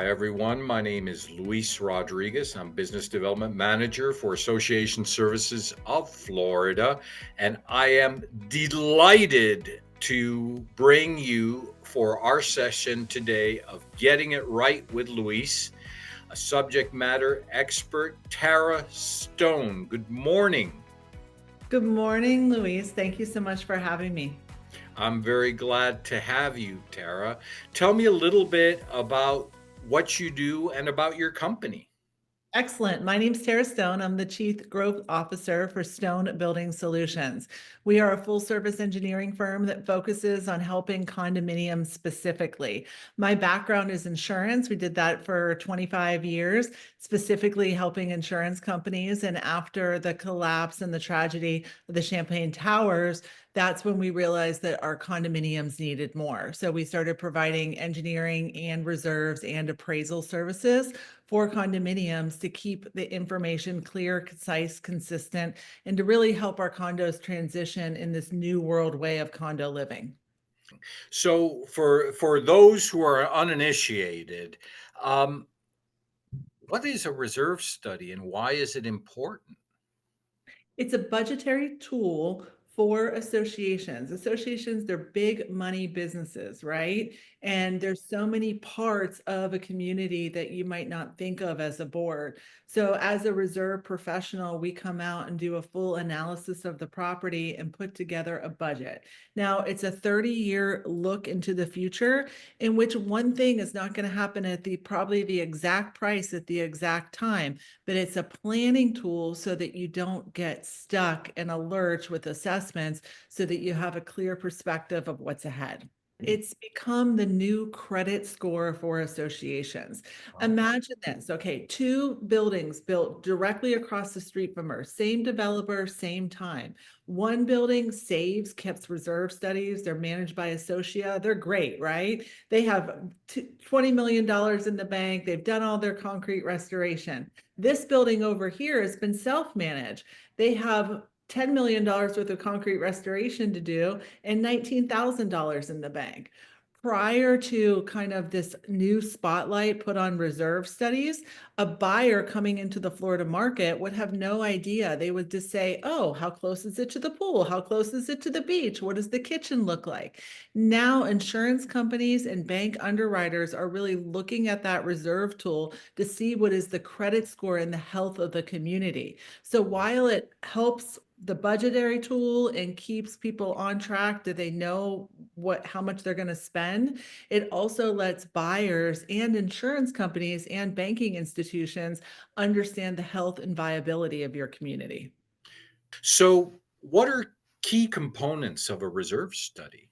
Hi, everyone. My name is Luis Rodriguez. I'm Business Development Manager for Association Services of Florida, and I am delighted to bring you for our session today of Getting It Right with Luis, a subject matter expert, Tara Stone. Good morning. Good morning, Louise. Thank you so much for having me. I'm very glad to have you, Tara. Tell me a little bit about what you do and about your company. Excellent. My name's Tara Stone. I'm the Chief Growth Officer for Stone Building Solutions. We are a full service engineering firm that focuses on helping condominiums specifically. My background is insurance. We did that for 25 years, specifically helping insurance companies. And after the collapse and the tragedy of the Champagne Towers, that's when we realized that our condominiums needed more. So we started providing engineering and reserves and appraisal services for condominiums to keep the information clear, concise, consistent, and to really help our condos transition in this new world way of condo living. So, for those who are uninitiated, um, what is a reserve study and why is it important? It's a budgetary tool for associations. Associations, they're big money businesses, right? And there's so many parts of a community that you might not think of as a board. So as a reserve professional, we come out and do a full analysis of the property and put together a budget. Now, it's a 30-year look into the future in which one thing is not going to happen at the probably the exact price at the exact time, but it's a planning tool so that you don't get stuck in a lurch with assessments so that you have a clear perspective of what's ahead. It's become the new credit score for associations. Imagine this. Okay, two buildings built directly across the street from her, same developer, same time. One building saves, keeps reserve studies. They're managed by Associa. They're great, right? They have $20 million in the bank. They've done all their concrete restoration. This building over here has been self-managed. They have $10 million worth of concrete restoration to do and $19,000 in the bank. Prior to kind of this new spotlight put on reserve studies, a buyer coming into the Florida market would have no idea. They would just say, oh, how close is it to the pool? How close is it to the beach? What does the kitchen look like? Now, insurance companies and bank underwriters are really looking at that reserve tool to see what is the credit score and the health of the community. So while it helps the budgetary tool and keeps people on track, do they know how much they're going to spend, it also lets buyers and insurance companies and banking institutions understand the health and viability of your community. So, what are key components of a reserve study?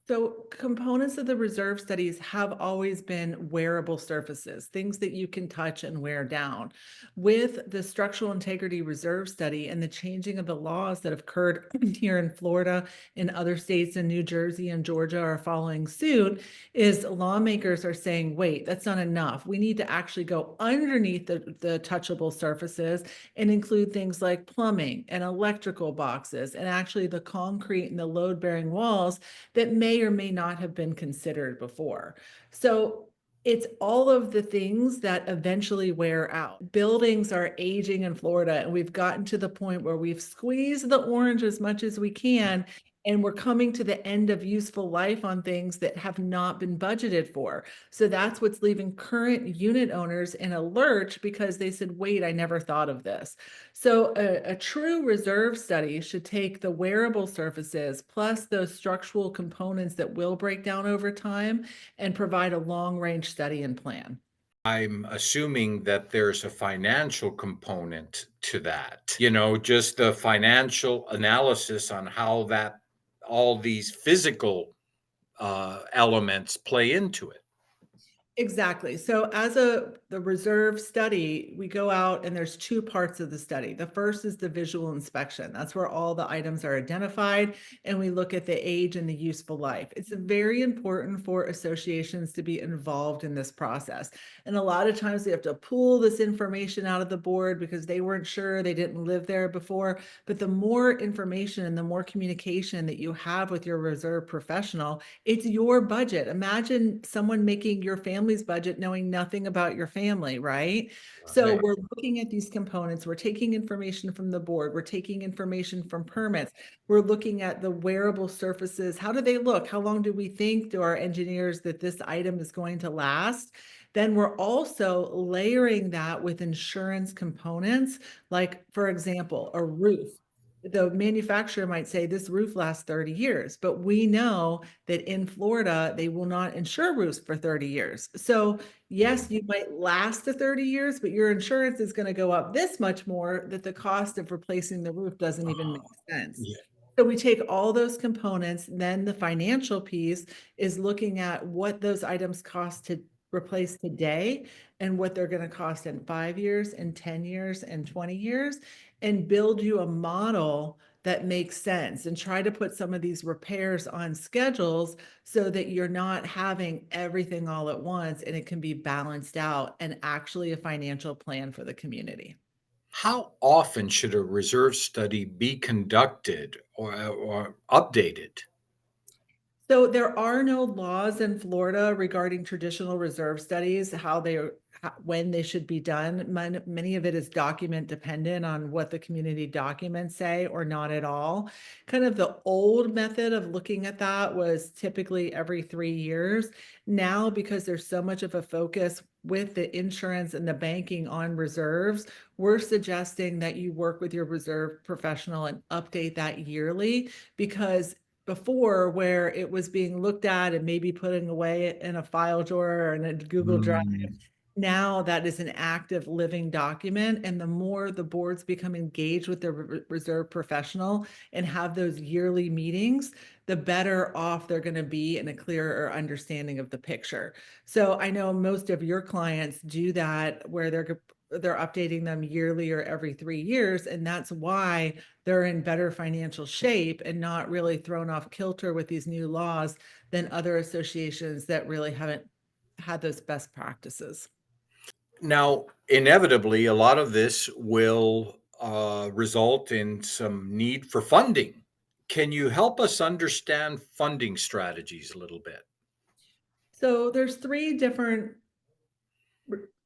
So components of the reserve studies have always been wearable surfaces, things that you can touch and wear down. With the structural integrity reserve study and the changing of the laws that have occurred here in Florida and other states in New Jersey and Georgia are following suit, is lawmakers are saying, wait, that's not enough. We need to actually go underneath the touchable surfaces and include things like plumbing and electrical boxes and actually the concrete and the load-bearing walls that may or may not have been considered before. So it's all of the things that eventually wear out. Buildings are aging in Florida, and we've gotten to the point where we've squeezed the orange as much as we can, and we're coming to the end of useful life on things that have not been budgeted for. So that's what's leaving current unit owners in a lurch because they said, wait, I never thought of this. So a true reserve study should take the wearable surfaces plus those structural components that will break down over time and provide a long range study and plan. I'm assuming that there's a financial component to that. Just the financial analysis on how that all these physical elements play into it. Exactly. So as the reserve study, we go out and there's two parts of the study. The first is the visual inspection. That's where all the items are identified and we look at the age and the useful life. It's very important for associations to be involved in this process. And a lot of times we have to pull this information out of the board because they weren't sure, they didn't live there before. But the more information and the more communication that you have with your reserve professional, it's your budget. Imagine someone making your family family's budget knowing nothing about your family, right? So Right. we're looking at these components, we're taking information from the board, we're taking information from permits, we're looking at the wearable surfaces. How do they look? How long do we think, do our engineers, that this item is going to last? Then we're also layering that with insurance components, like, for example, a roof. The manufacturer might say this roof lasts 30 years, but we know that in Florida, they will not insure roofs for 30 years. So yes, you might last to 30 years, but your insurance is going to go up this much more that the cost of replacing the roof doesn't even make sense. Yeah. So we take all those components, then the financial piece is looking at what those items cost to replace today and what they're going to cost in 5 years, in 10 years, and 20 years, and build you a model that makes sense and try to put some of these repairs on schedules so that you're not having everything all at once and it can be balanced out and actually a financial plan for the community. How often should a reserve study be conducted or updated? So there are no laws in Florida regarding traditional reserve studies, how they are, when they should be done. Many of it is document dependent on what the community documents say or not at all. Kind of the old method of looking at that was typically every 3 years. Now, because there's so much of a focus with the insurance and the banking on reserves, we're suggesting that you work with your reserve professional and update that yearly, because before, where it was being looked at and maybe putting away in a file drawer or in a Google Drive, Mm. now that is an active living document. And the more the boards become engaged with their reserve professional and have those yearly meetings, the better off they're going to be in a clearer understanding of the picture. So I know most of your clients do that, where they're updating them yearly or every 3 years, and that's why they're in better financial shape and not really thrown off kilter with these new laws than other associations that really haven't had those best practices. Now, inevitably, a lot of this will result in some need for funding. Can you help us understand funding strategies a little bit? So there's three different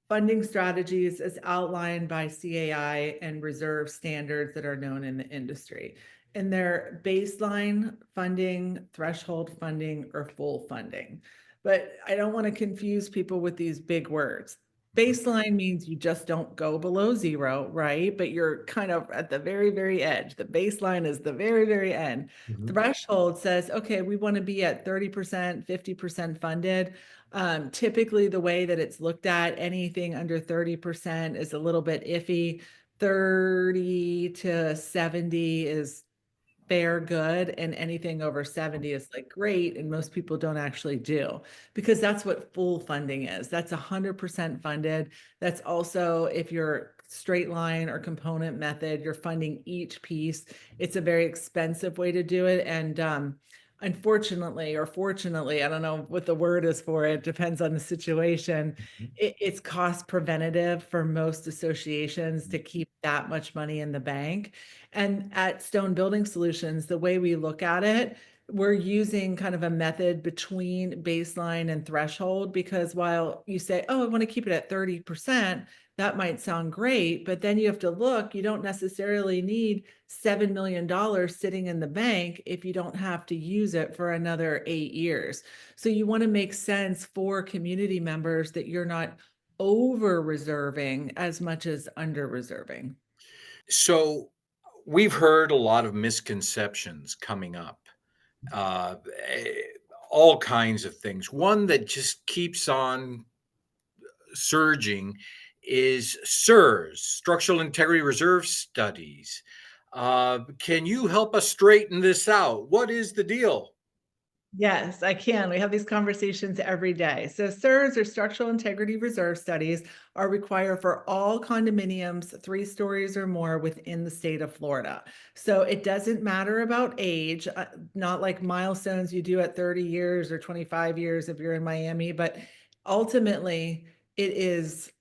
funding strategies as outlined by CAI and reserve standards that are known in the industry. And they're baseline funding, threshold funding, or full funding. But I don't want to confuse people with these big words. Baseline means you just don't go below zero, right? But you're kind of at the very, very edge. The baseline is the very, very end. Mhm. Threshold says, okay, we want to be at 30%, 50% funded. Typically, the way that it's looked at, anything under 30% is a little bit iffy. 30 to 70 is fair, good, and anything over 70 is like great, and most people don't actually do, because that's what full funding is. That's 100% funded. That's also, if you're straight line or component method, you're funding each piece. It's a very expensive way to do it, and unfortunately or fortunately, I don't know what the word is for it, depends on the situation. It's cost preventative for most associations to keep that much money in the bank. And at Stone Building Solutions, the way we look at it, we're using kind of a method between baseline and threshold, because while you say, oh, I want to keep it at 30%, that might sound great, but then you have to look, you don't necessarily need $7 million sitting in the bank if you don't have to use it for another 8 years. So you want to make sense for community members that you're not over reserving as much as under reserving. So, we've heard a lot of misconceptions coming up, uh, eh, all kinds of things. One that just keeps on surging is SIRS, Structural Integrity Reserve Studies. Can you help us straighten this out? What is the deal? Yes, I can. We have these conversations every day. So SIRS, or Structural Integrity Reserve Studies, are required for all condominiums 3 stories or more within the state of Florida. So it doesn't matter about age, not like milestones you do at 30 years or 25 years if you're in Miami, but ultimately it is,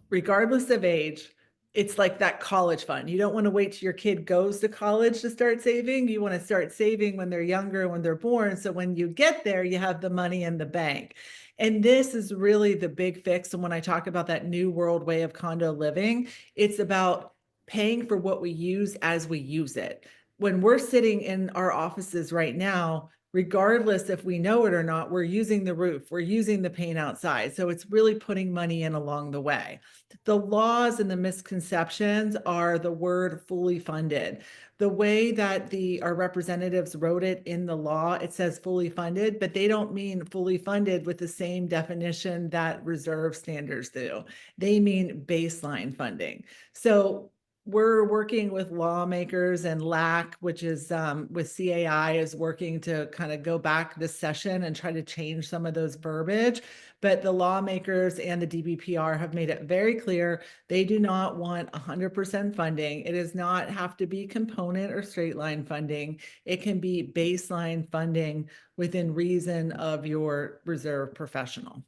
regardless of age, it's like that college fund. You don't want to wait till your kid goes to college to start saving. You want to start saving when they're younger, when they're born. So when you get there, you have the money in the bank. And this is really the big fix. And when I talk about that new world way of condo living, it's about paying for what we use as we use it. When we're sitting in our offices right now, regardless if we know it or not, we're using the roof, we're using the paint outside. So it's really putting money in along the way. The laws and the misconceptions are the word fully funded. The way that our representatives wrote it in the law, it says fully funded, but they don't mean fully funded with the same definition that reserve standards do. They mean baseline funding. So we're working with lawmakers, and LAC, which is with CAI, is working to kind of go back this session and try to change some of those verbiage. But the lawmakers and the DBPR have made it very clear they do not want 100% funding. It does not have to be component or straight line funding. It can be baseline funding within reason of your reserve professional.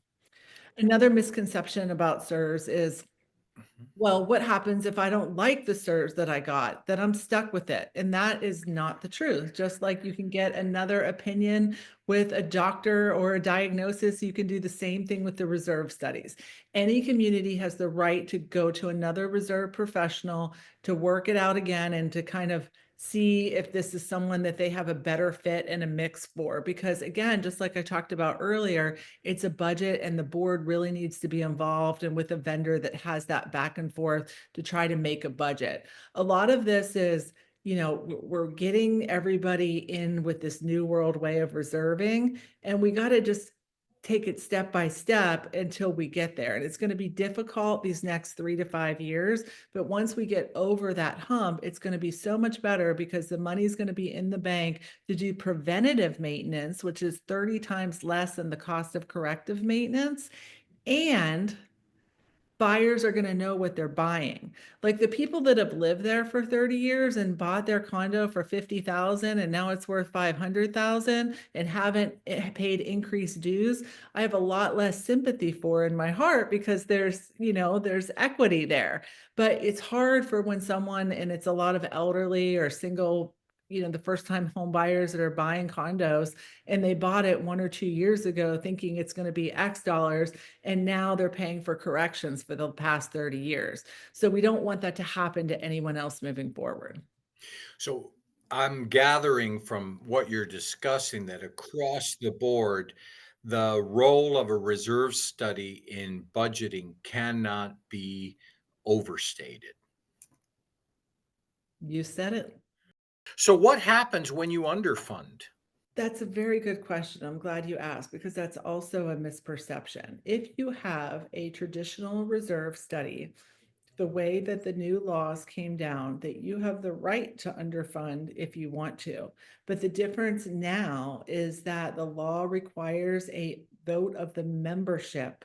Another misconception about CSRS is, well, what happens if I don't like the CSRS that I got? Then I'm stuck with it. And that is not the truth. Just like you can get another opinion with a doctor or a diagnosis, you can do the same thing with the reserve studies. Any community has the right to go to another reserve professional to work it out again and to kind of see if this is someone that they have a better fit and a mix for. Because again, just like I talked about earlier, it's a budget and the board really needs to be involved and with a vendor that has that back and forth to try to make a budget. A lot of this is, we're getting everybody in with this new world way of reserving, and we got to just take it step by step until we get there. And it's going to be difficult these next 3 to 5 years. But once we get over that hump, it's going to be so much better because the money is going to be in the bank to do preventative maintenance, which is 30 times less than the cost of corrective maintenance. And buyers are going to know what they're buying. Like the people that have lived there for 30 years and bought their condo for 50,000 and now it's worth 500,000 and haven't paid increased dues, I have a lot less sympathy for in my heart because there's equity there. But it's hard for when someone, and it's a lot of elderly or single, the first time home buyers that are buying condos, and they bought it 1 or 2 years ago thinking it's going to be X dollars, and now they're paying for corrections for the past 30 years. So we don't want that to happen to anyone else moving forward. So I'm gathering from what you're discussing that across the board, the role of a reserve study in budgeting cannot be overstated. You said it. So what happens when you underfund? That's a very good question. I'm glad you asked because that's also a misperception. If you have a traditional reserve study, the way that the new laws came down, that you have the right to underfund if you want to. But the difference now is that the law requires a vote of the membership,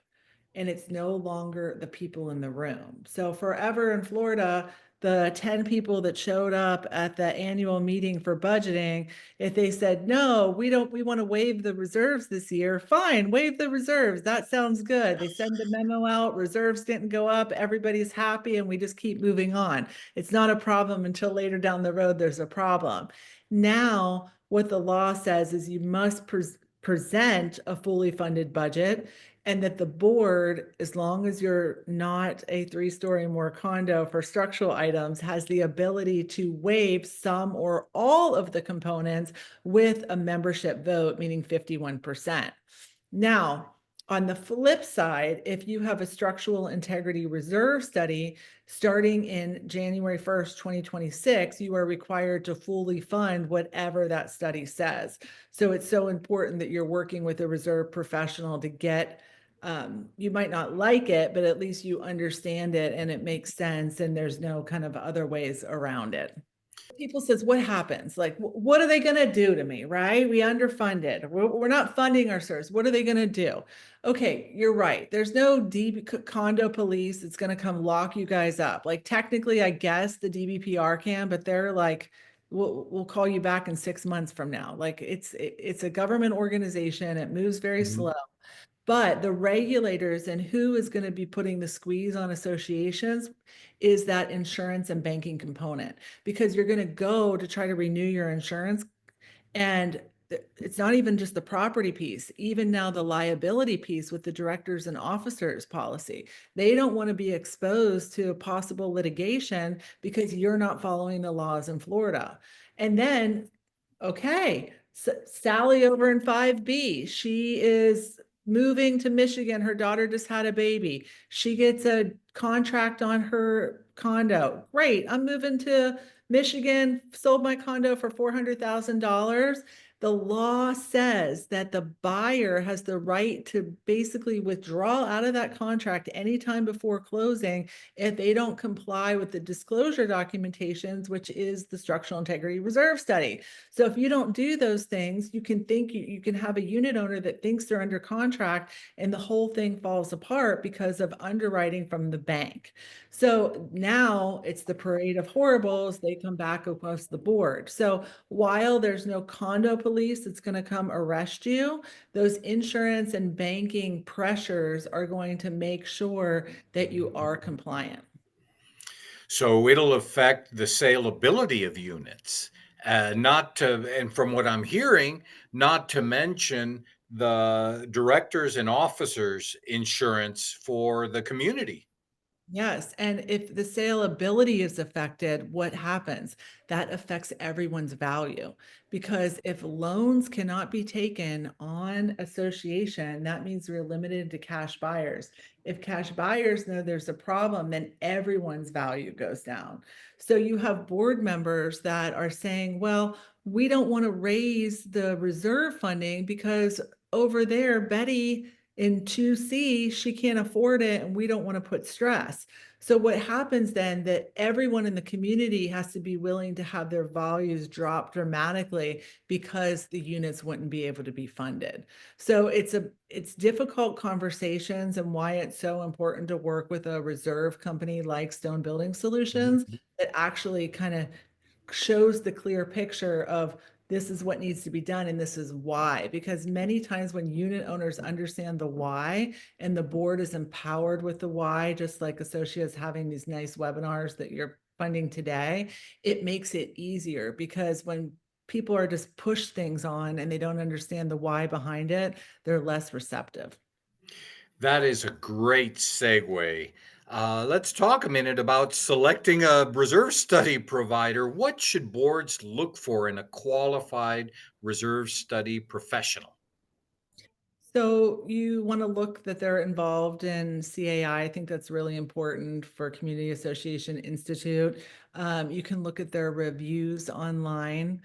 and it's no longer the people in the room. So forever in Florida, the 10 people that showed up at the annual meeting for budgeting, if they said, no, we want to waive the reserves this year, fine, waive the reserves. That sounds good. They send the memo out, reserves didn't go up, everybody's happy, and we just keep moving on. It's not a problem until later down the road, there's a problem. Now, what the law says is you must present a fully funded budget, and that the board, as long as you're not a 3-story more condo for structural items, has the ability to waive some or all of the components with a membership vote, meaning 51%. Now, on the flip side, if you have a structural integrity reserve study starting in January 1st, 2026, you are required to fully fund whatever that study says. So it's so important that you're working with a reserve professional to get, you might not like it, but at least you understand it and it makes sense and there's no kind of other ways around it. People says, what happens? Like, what are they going to do to me? Right? We underfunded. We're not funding our service. What are they going to do? Okay, you're right. There's no condo police that's going to come lock you guys up. Like technically, I guess the DBPR can, but they're like, we'll call you back in 6 months from now. Like it's a government organization. It moves very slow. But the regulators and who is going to be putting the squeeze on associations is that insurance and banking component, because you're going to go to try to renew your insurance, and it's not even just the property piece, even now the liability piece with the directors and officers policy. They don't want to be exposed to possible litigation because you're not following the laws in Florida. And then, okay, Sally over in 5B, she is moving to Michigan. Her daughter just had a baby. She gets a contract on her condo. Great. I'm moving to Michigan, sold my condo for $400,000. The law says that the buyer has the right to basically withdraw out of that contract anytime before closing if they don't comply with the disclosure documentations, which is the structural integrity reserve study. So if you don't do those things, you can think you can have a unit owner that thinks they're under contract and the whole thing falls apart because of underwriting from the bank. So now it's the parade of horribles. They come back across the board. So while there's no condo police that's going to come arrest you, those insurance and banking pressures are going to make sure that you are compliant. So it'll affect the saleability of units. Not to, and from what I'm hearing, not to mention the directors and officers insurance for the community. Yes, and if the saleability is affected, what happens? That affects everyone's value because if loans cannot be taken on association, that means we're limited to cash buyers. If cash buyers know there's a problem, then everyone's value goes down. So you have board members that are saying, well, we don't want to raise the reserve funding because over there, Betty in 2C, she can't afford it and we don't want to put stress. So what happens then that everyone in the community has to be willing to have their values drop dramatically because the units wouldn't be able to be funded. So it's difficult conversations and why it's so important to work with a reserve company like Stone Building Solutions that actually kind of shows the clear picture of this is what needs to be done and this is why. Because many times when unit owners understand the why and the board is empowered with the why, just like Associates having these nice webinars that you're funding today, it makes it easier because when people are just push things on and they don't understand the why behind it, they're less receptive. That is a great segue. Let's talk a minute about selecting a reserve study provider. What should boards look for in a qualified reserve study professional? So you want to look that they're involved in CAI. I think that's really important for Community Association Institute. You can look at their reviews online.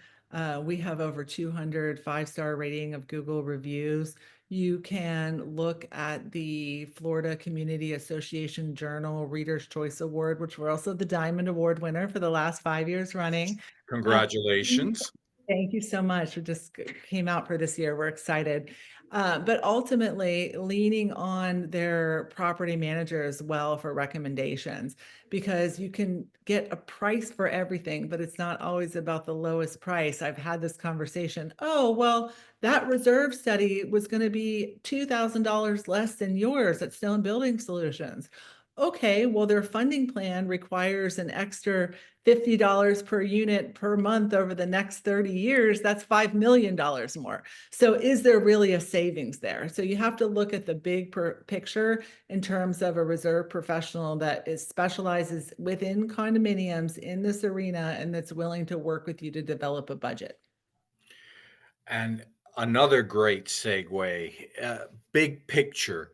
We have over 200 five-star rating of Google reviews. You can look at the Florida Community Association Journal Reader's Choice Award, which we're also the Diamond Award winner for the last 5 years running. Uh, Congratulations. Thank you so much. We just came out for this year. We're excited. But ultimately, leaning on their property manager as well for recommendations, because you can get a price for everything, but it's not always about the lowest price. I've had this conversation. Oh, well, that reserve study was going to be $2,000 less than yours at Stone Building Solutions. Okay, well, their funding plan requires an extra $50 per unit per month over the next 30 years, that's $5 million more. So is there really a savings there? So you have to look at the big picture in terms of a reserve professional that specializes within condominiums in this arena and that's willing to work with you to develop a budget. And another great segue, big picture.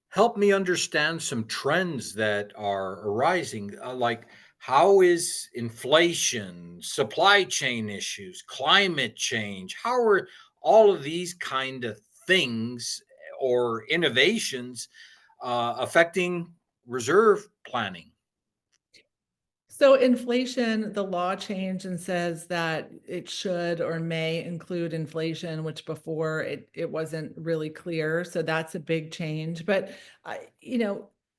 Help me understand some trends that are arising, like how is inflation, supply chain issues, climate change, how are all of these kind of things or innovations affecting reserve planning? So inflation, the law changed and says that it should or may include inflation, which before it wasn't really clear. So that's a big change. But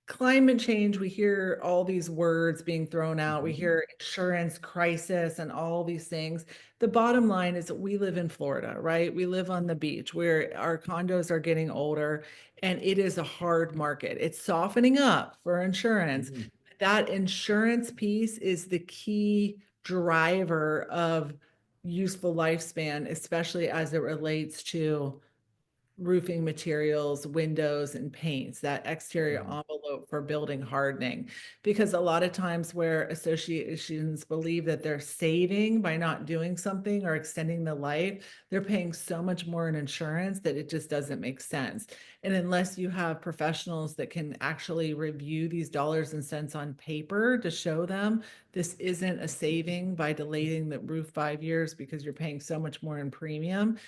climate change, we hear all these words being thrown out. We Mhm. hear insurance crisis and all these things. The bottom line is that we live in Florida, right? We live on the beach where our condos are getting older and it is a hard market. It's softening up for insurance. Mhm. That insurance piece is the key driver of useful lifespan, especially as it relates to roofing materials, windows, and paints, that exterior Mhm. envelope for building hardening. Because a lot of times where associations believe that they're saving by not doing something or extending the life, they're paying so much more in insurance that it just doesn't make sense. And unless you have professionals that can actually review these dollars and cents on paper to show them this isn't a saving by delaying the roof 5 years because you're paying so much more in premium,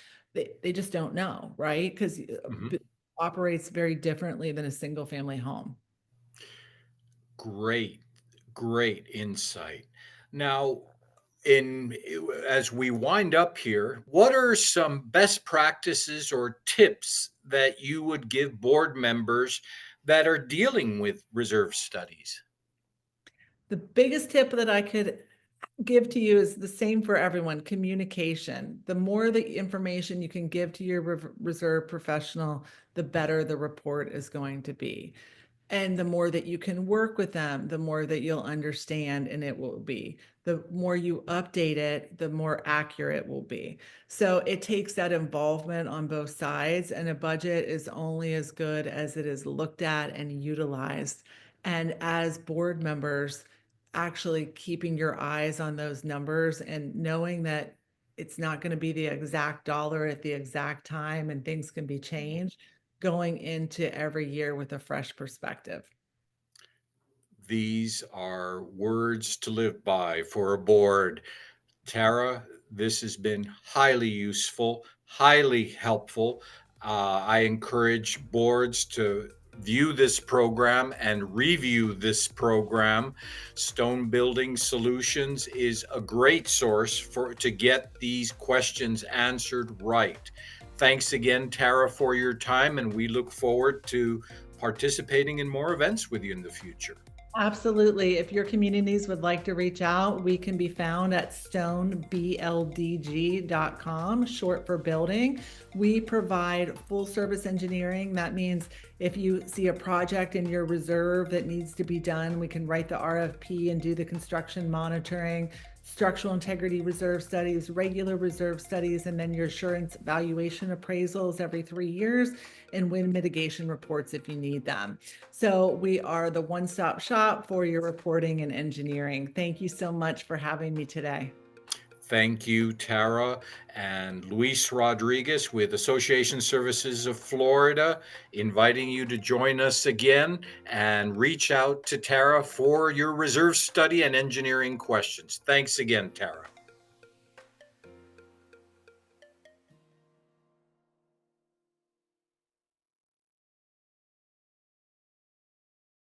they just don't know, right? Because Mhm. operates very differently than a single family home. Great, great insight. Now, in as we wind up here, what are some best practices or tips that you would give board members that are dealing with reserve studies? The biggest tip that I could give to you is the same for everyone: communication. The more the information you can give to your reserve professional, the better the report is going to be. And the more that you can work with them, the more that you'll understand and it will be. The more you update it, the more accurate it will be. So it takes that involvement on both sides, and a budget is only as good as it is looked at and utilized. And as board members, actually keeping your eyes on those numbers and knowing that it's not going to be the exact dollar at the exact time and things can be changed, going into every year with a fresh perspective. These are words to live by for a board. Tara, this has been highly useful, highly helpful. I encourage boards to view this program and review this program. Stone Building Solutions is a great source for to get these questions answered right. Thanks again, Tara, for your time, and we look forward to participating in more events with you in the future. Absolutely. If your communities would like to reach out, we can be found at stoneBLDG.com, short for building. We provide full service engineering. That means if you see a project in your reserve that needs to be done, we can write the RFP and do the construction monitoring, structural integrity reserve studies, regular reserve studies, and then your assurance valuation appraisals every 3 years, and wind mitigation reports if you need them. So we are the one-stop shop for your reporting and engineering. Thank you so much for having me today. Thank you, Tara and Luis Rodriguez with Association Services of Florida, inviting you to join us again and reach out to Tara for your reserve study and engineering questions. Thanks again, Tara.